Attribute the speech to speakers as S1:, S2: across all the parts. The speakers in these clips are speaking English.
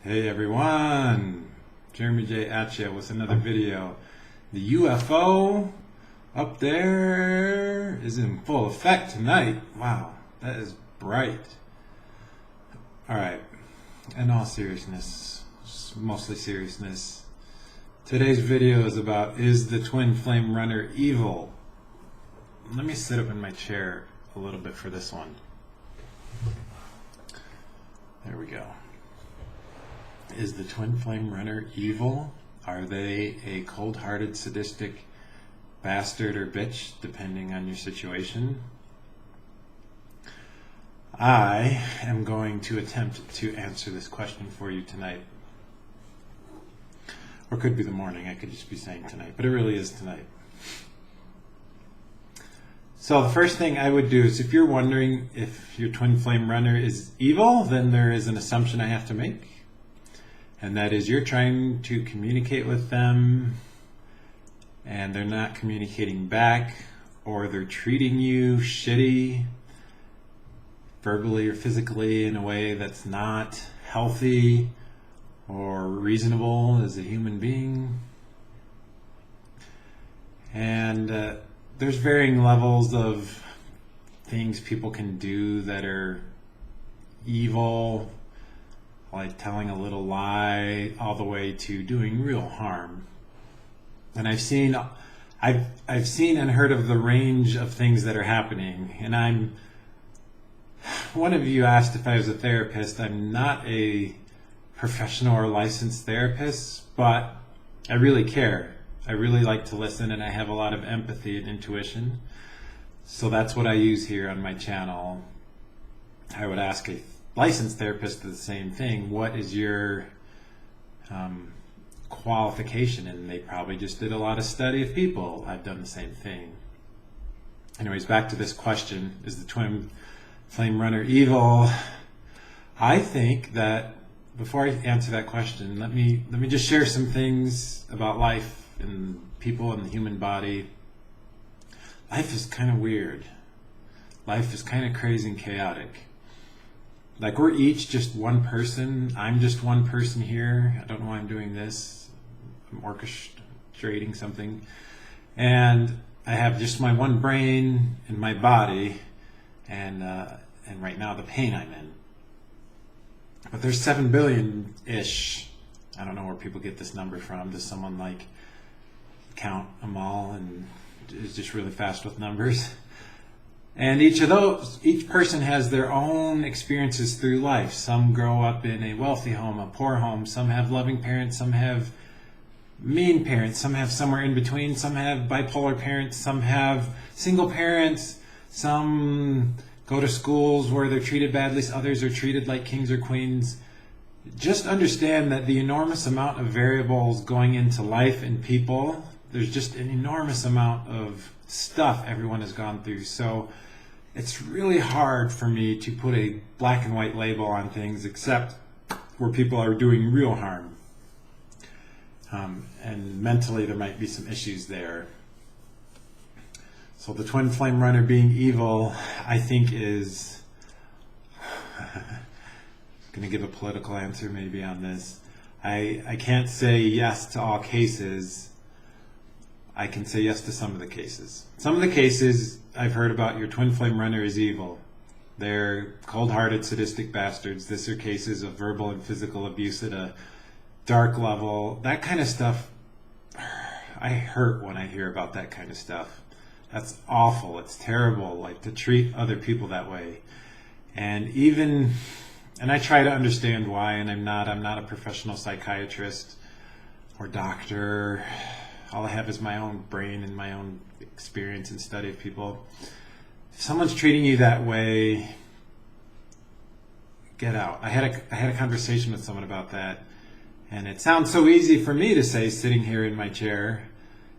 S1: Hey everyone, Jeremy J. Atchia with another video. The UFO up there is in full effect tonight. Wow, that is bright. Alright, in all seriousness, mostly seriousness, today's video is about, is the Twin Flame Runner evil? Let me sit up in my chair a little bit for this one. There we go. Is the Twin Flame Runner evil? Are they a cold-hearted, sadistic bastard or bitch, depending on your situation? I am going to attempt to answer this question for you tonight. Or it could be the morning, I could just be saying tonight, but it really is tonight. So the first thing I would do is, if you're wondering if your Twin Flame Runner is evil, then there is an assumption I have to make. And that is, you're trying to communicate with them and they're not communicating back, or they're treating you shitty, verbally or physically, in a way that's not healthy or reasonable as a human being. And there's varying levels of things people can do that are evil, like telling a little lie, all the way to doing real harm. And I've seen and heard of the range of things that are happening. And one of you asked if I was a therapist. I'm not a professional or licensed therapist, but I really care. I really like to listen, and I have a lot of empathy and intuition. So that's what I use here on my channel. I would ask a licensed therapist the same thing. What is your qualification? And they probably just did a lot of study of people. I've done the same thing. Anyways, back to this question: is the Twin Flame Runner evil? I think that before I answer that question, let me just share some things about life and people and the human body. Life is kind of weird. Life is kind of crazy and chaotic. Like, we're each just one person. I'm just one person here. I don't know why I'm doing this. I'm orchestrating something. And I have just my one brain and my body, and right now the pain I'm in. But there's 7 billion-ish. I don't know where people get this number from. Does someone like count them all and is just really fast with numbers? And each person has their own experiences through life. Some grow up in a wealthy home, a poor home. Some have loving parents. Some have mean parents. Some have somewhere in between. Some have bipolar parents. Some have single parents. Some go to schools where they're treated badly. Others are treated like kings or queens. Just understand that the enormous amount of variables going into life and people, there's just an enormous amount of stuff everyone has gone through. So it's really hard for me to put a black and white label on things, except where people are doing real harm. And mentally there might be some issues there. So the Twin Flame Runner being evil, I think, is going to give a political answer maybe on this. I can't say yes to all cases. I can say yes to some of the cases. Some of the cases I've heard about, your Twin Flame Runner is evil. They're cold-hearted, sadistic bastards. These are cases of verbal and physical abuse at a dark level. That kind of stuff, I hurt when I hear about that kind of stuff. That's awful. It's terrible, like, to treat other people that way. And I try to understand why, and I'm not a professional psychiatrist or doctor. All I have is my own brain and my own experience and study of people. If someone's treating you that way, get out. I had a conversation with someone about that, and it sounds so easy for me to say, sitting here in my chair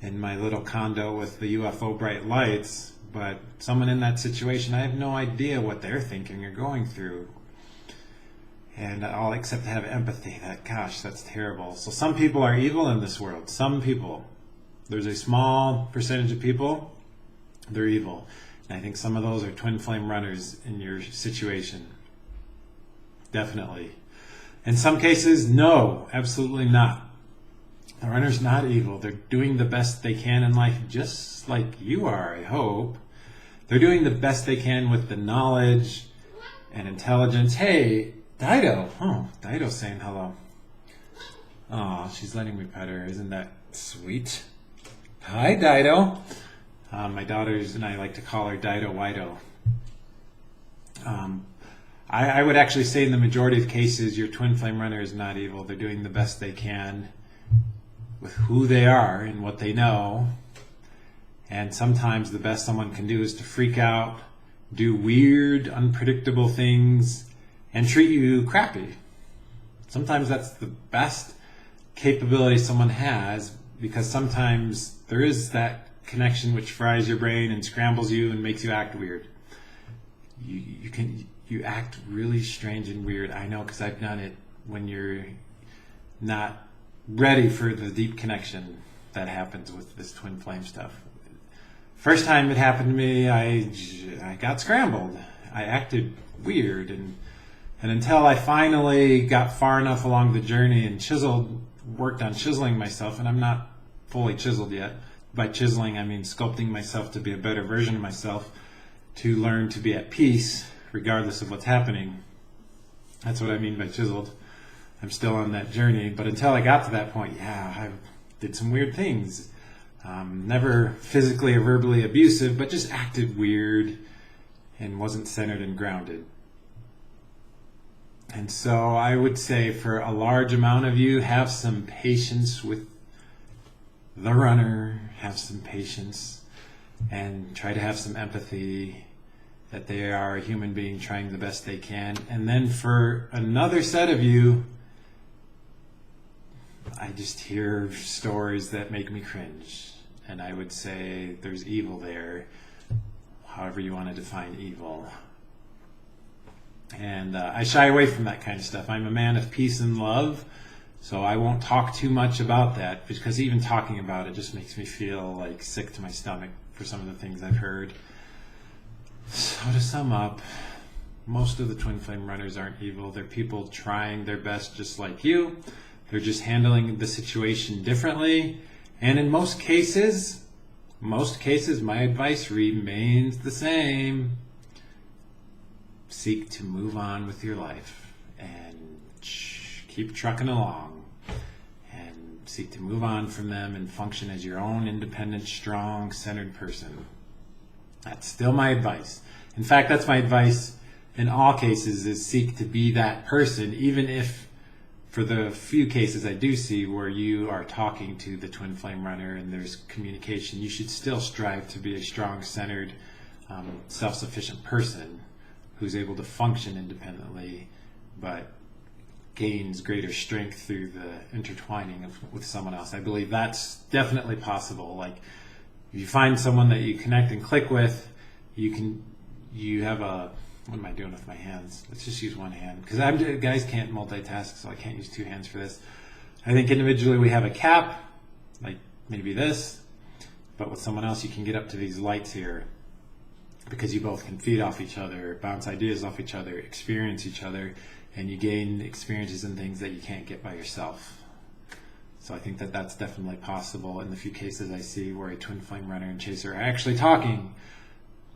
S1: in my little condo with the UFO bright lights, but someone in that situation, I have no idea what they're thinking or going through. And all except to have empathy. That, gosh, that's terrible. So some people are evil in this world. Some people. There's a small percentage of people, they're evil. And I think some of those are Twin Flame Runners in your situation. Definitely. In some cases, no, absolutely not. The runner's not evil. They're doing the best they can in life, just like you are, I hope. They're doing the best they can with the knowledge and intelligence. Hey, Dido. Oh, Dido's saying hello. Oh, she's letting me pet her. Isn't that sweet? Hi, Dido. My daughters and I like to call her Dido Wido. I would actually say in the majority of cases, your twin flame runner is not evil. They're doing the best they can with who they are and what they know. And sometimes the best someone can do is to freak out, do weird, unpredictable things, and treat you crappy. Sometimes that's the best capability someone has, because sometimes there is that connection which fries your brain and scrambles you and makes you act weird. You act really strange and weird. I know, because I've done it when you're not ready for the deep connection that happens with this twin flame stuff. First time it happened to me, I got scrambled. I acted weird, and until I finally got far enough along the journey and worked on chiseling myself, and I'm not fully chiseled yet. By chiseling, I mean sculpting myself to be a better version of myself, to learn to be at peace regardless of what's happening. That's what I mean by chiseled. I'm still on that journey, but until I got to that point, I did some weird things. Never physically or verbally abusive, but just acted weird and wasn't centered and grounded. And so I would say for a large amount of you, have some patience with the runner, have some patience, and try to have some empathy that they are a human being trying the best they can. And then for another set of you, I just hear stories that make me cringe. And I would say there's evil there, however you want to define evil. And I shy away from that kind of stuff. I'm a man of peace and love, so I won't talk too much about that, because even talking about it just makes me feel like sick to my stomach for some of the things I've heard. So to sum up, most of the twin flame runners aren't evil. They're people trying their best just like you. They're just handling the situation differently. And in most cases, my advice remains the same. Seek to move on with your life and keep trucking along, and seek to move on from them and function as your own independent, strong, centered person. That's still my advice. In fact, that's my advice in all cases, is seek to be that person, even if for the few cases I do see where you are talking to the twin flame runner and there's communication, you should still strive to be a strong, centered, self-sufficient person who's able to function independently, but gains greater strength through the intertwining with someone else. I believe that's definitely possible. Like, if you find someone that you connect and click with, you have a, what am I doing with my hands? Let's just use one hand, because guys can't multitask, so I can't use two hands for this. I think individually we have a cap, like maybe this, but with someone else you can get up to these lights here, because you both can feed off each other, bounce ideas off each other, experience each other, and you gain experiences and things that you can't get by yourself. So I think that that's definitely possible in the few cases I see where a twin flame runner and chaser are actually talking,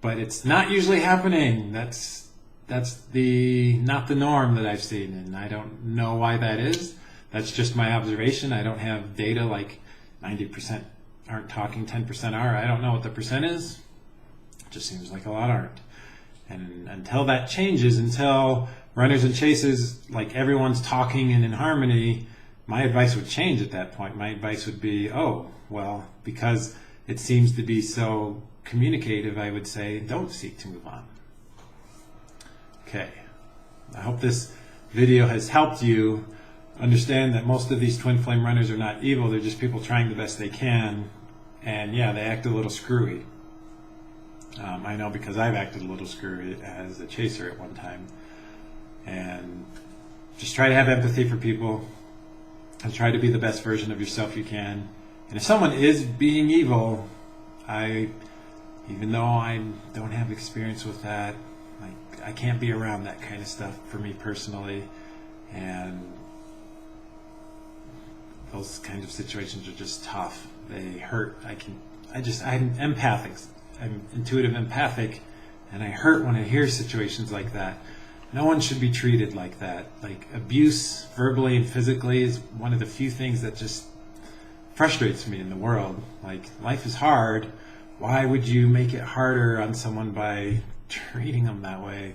S1: but it's not usually happening. That's not the norm that I've seen, and I don't know why that is. That's just my observation. I don't have data like 90% aren't talking, 10% are. I don't know what the percent is. Just seems like a lot aren't. And until that changes, until runners and chasers, like everyone's talking and in harmony, my advice would change at that point. My advice would be, because it seems to be so communicative, I would say, don't seek to move on. Okay. I hope this video has helped you understand that most of these twin flame runners are not evil. They're just people trying the best they can. And yeah, they act a little screwy. I know, because I've acted a little screwy as a chaser at one time. And just try to have empathy for people and try to be the best version of yourself you can. And if someone is being evil, even though I don't have experience with that, I can't be around that kind of stuff for me personally. And those kinds of situations are just tough. They hurt. I'm empathic. I'm intuitive empathic, and I hurt when I hear situations like that. No one should be treated like that. Like, abuse, verbally and physically, is one of the few things that just frustrates me in the world. Like, life is hard. Why would you make it harder on someone by treating them that way?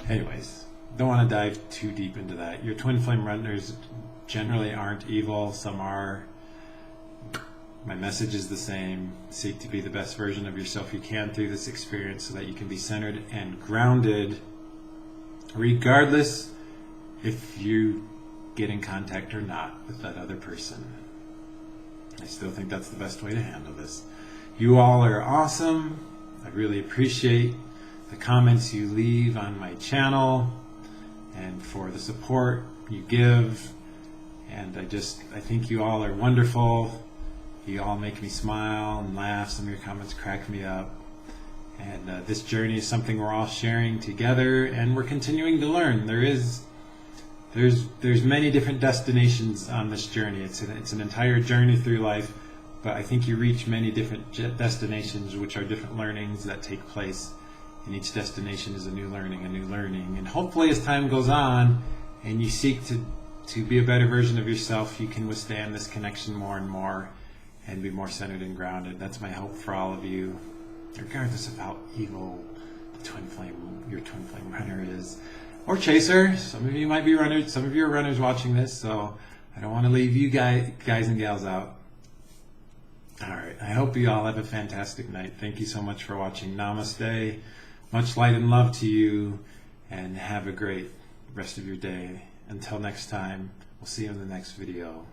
S1: Anyways, don't want to dive too deep into that. Your twin flame runners generally aren't evil. Some are. My message is the same. Seek to be the best version of yourself you can through this experience so that you can be centered and grounded, regardless if you get in contact or not with that other person. I still think that's the best way to handle this. You all are awesome. I really appreciate the comments you leave on my channel and for the support you give. And I think you all are wonderful. You all make me smile and laugh. Some of your comments crack me up. And this journey is something we're all sharing together, and we're continuing to learn. There's many different destinations on this journey. It's an entire journey through life, but I think you reach many different destinations, which are different learnings that take place. And each destination is a new learning. And hopefully, as time goes on, and you seek to be a better version of yourself, you can withstand this connection more and more, and be more centered and grounded. That's my hope for all of you, regardless of how evil your twin flame runner is, or chaser. Some of you might be runners. Some of you are runners watching this, so I don't want to leave you guys and gals out. All right. I hope you all have a fantastic night. Thank you so much for watching. Namaste. Much light and love to you, and have a great rest of your day. Until next time, we'll see you in the next video.